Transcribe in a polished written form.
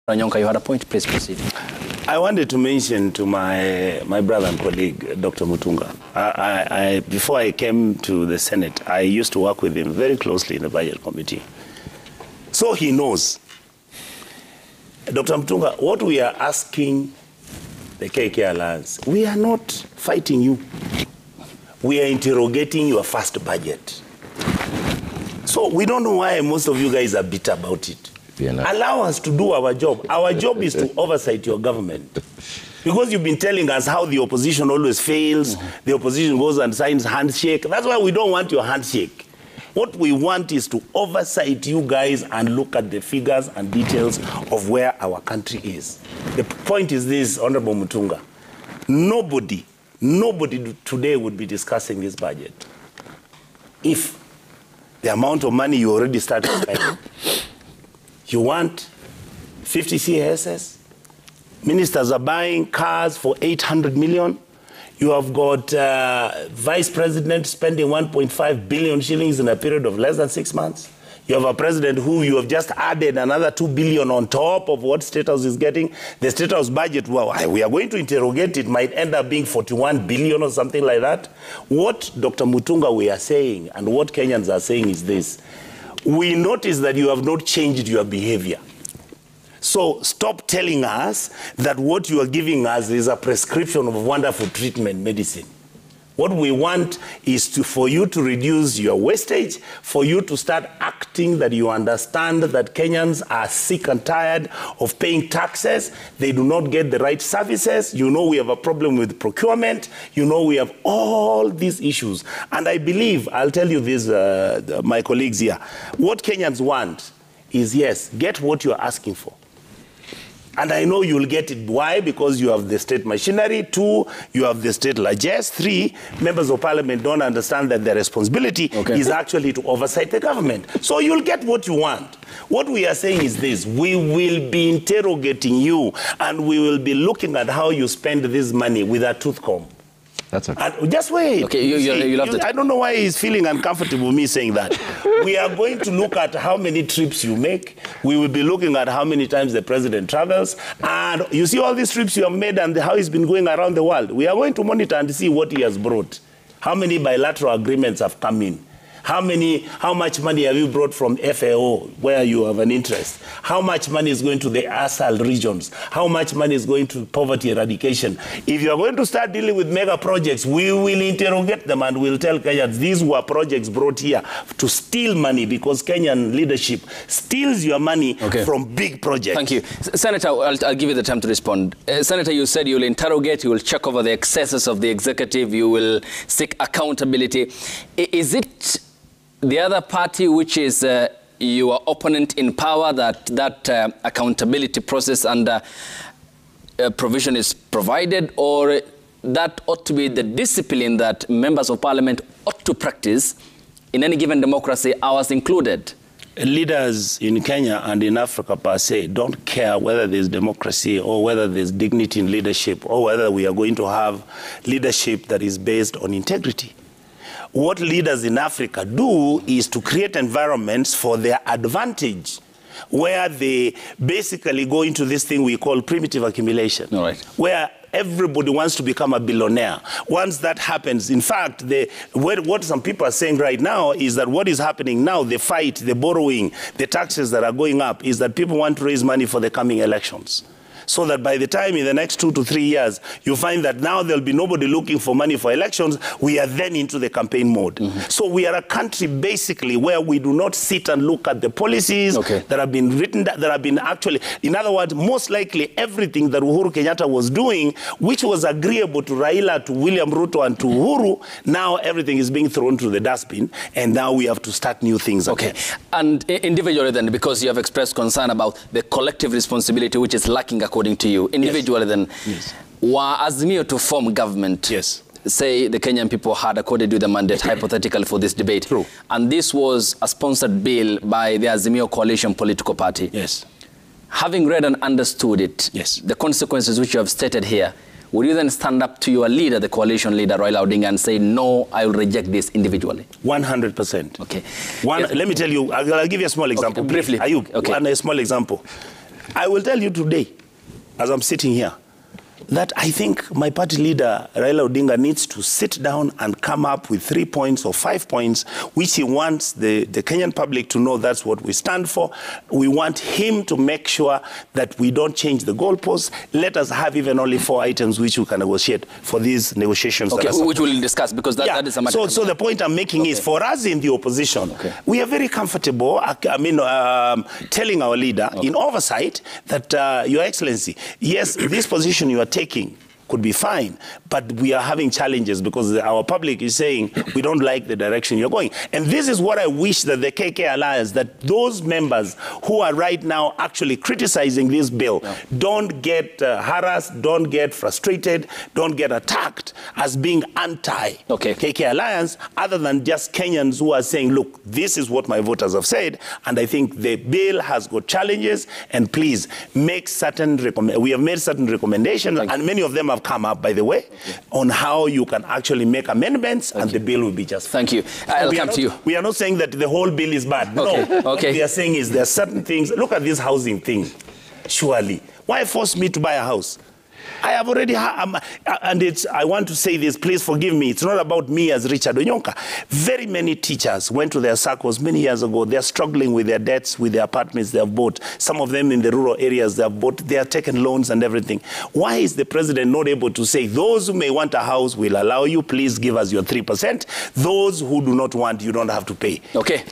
Onyonka, you had a point, please proceed. I wanted to mention to my brother and colleague, Dr. Mutunga. Before I came to the Senate, I used to work with him very closely in the budget committee. So he knows. Dr. Mutunga, what we are asking the KK Alliance, we are not fighting you. We are interrogating your first budget. So we don't know why most of you guys are bitter about it. Allow us to do our job. Our job is to oversight your government. Because you've been telling us how the opposition always fails, the opposition goes and signs handshake. That's why we don't want your handshake. What we want is to oversight you guys and look at the figures and details of where our country is. The point is this, Honorable Mutunga. Nobody today would be discussing this budget if the amount of money you already started spending. You want 50 CSS? Ministers are buying cars for 800 million. You have got Vice President spending 1.5 billion shillings in a period of less than 6 months. You have a president who you have just added another 2 billion on top of what State House is getting. The State House budget, well, we are going to interrogate it, might end up being 41 billion or something like that. What Dr. Mutunga we are saying and what Kenyans are saying is this. We notice that you have not changed your behavior. So stop telling us that what you are giving us is a prescription of wonderful treatment medicine. What we want is for you to reduce your wastage, for you to start acting that you understand that Kenyans are sick and tired of paying taxes. They do not get the right services. You know we have a problem with procurement. You know we have all these issues. And I believe, I'll tell you this, my colleagues here, what Kenyans want is, yes, get what you're asking for. And I know you'll get it. Why? Because you have the state machinery. 2, you have the state largesse. 3, members of parliament don't understand that their responsibility is actually to oversight the government. So you'll get what you want. What we are saying is this. We will be interrogating you and we will be looking at how you spend this money with a tooth comb. That's okay. And just wait. Okay, you love I don't know why he's feeling uncomfortable with me saying that. We are going to look at how many trips you make. We will be looking at how many times the president travels. And you see all these trips you have made and how he's been going around the world. We are going to monitor and see what he has brought. How many bilateral agreements have come in? How much money have you brought from FAO, where you have an interest? How much money is going to the ASAL regions? How much money is going to poverty eradication? If you are going to start dealing with mega projects, we will interrogate them and we'll tell Kenyans these were projects brought here to steal money because Kenyan leadership steals your money from big projects. Thank you. Senator, I'll give you the time to respond. Senator, you said you'll interrogate, you will check over the excesses of the executive, you will seek accountability. Is it the other party, which is your opponent in power, that accountability process and provision is provided, or that ought to be the discipline that members of parliament ought to practice in any given democracy, ours included? Leaders in Kenya and in Africa per se don't care whether there's democracy or whether there's dignity in leadership or whether we are going to have leadership that is based on integrity. What leaders in Africa do is to create environments for their advantage, where they basically go into this thing we call primitive accumulation, where everybody wants to become a billionaire. Once that happens, in fact, what some people are saying right now is that what is happening now, the fight, the borrowing, the taxes that are going up, is that people want to raise money for the coming elections. So that by the time in the next 2 to 3 years, you find that now there'll be nobody looking for money for elections. We are then into the campaign mode. So we are a country basically where we do not sit and look at the policies that have been written, that have been actually, in other words, most likely everything that Uhuru Kenyatta was doing, which was agreeable to Raila, to William Ruto, and to Uhuru, now everything is being thrown to the dustbin, and now we have to start new things again. And individually then, because you have expressed concern about the collective responsibility which is lacking according to you, individually then, were Azimio to form government, say the Kenyan people had accorded you the mandate hypothetically for this debate, and this was a sponsored bill by the Azimio coalition political party. Having read and understood it, the consequences which you have stated here, Would you then stand up to your leader, the coalition leader, Raila Odinga, and say, no, I will reject this individually? 100%. Okay. Let me tell you, I'll give you a small example. Okay, briefly. A small example. I will tell you today, as I'm sitting here, that I think my party leader, Raila Odinga, needs to sit down and come up with 3 points or 5 points, which he wants the Kenyan public to know that's what we stand for. We want him to make sure that we don't change the goalposts. Let us have even only 4 items which we can negotiate for these negotiations. Okay, which we'll discuss, because that is a matter. So the point I'm making is, for us in the opposition, we are very comfortable, telling our leader in oversight that, Your Excellency, yes, this position you are taking could be fine, but we are having challenges because our public is saying we don't like the direction you're going. And this is what I wish that the KK Alliance, that those members who are right now actually criticizing this bill, don't get harassed, don't get frustrated, don't get attacked as being anti-KK Alliance, other than just Kenyans who are saying, look, this is what my voters have said, and I think the bill has got challenges, and please make certain we have made certain recommendations, and many of them have come up, by the way, on how you can actually make amendments, and the bill will be just fine. Thank you. I'll come to you. We are not saying that the whole bill is bad. No. What we are saying is there are certain things. Look at this housing thing. Surely. Why force me to buy a house? I have already, I want to say this, please forgive me. It's not about me as Richard Onyonka. Very many teachers went to their circles many years ago. They're struggling with their debts, with their apartments they have bought. Some of them in the rural areas they have bought. They have taken loans and everything. Why is the president not able to say, those who may want a house will allow you, please give us your 3%. Those who do not want, you don't have to pay. Okay.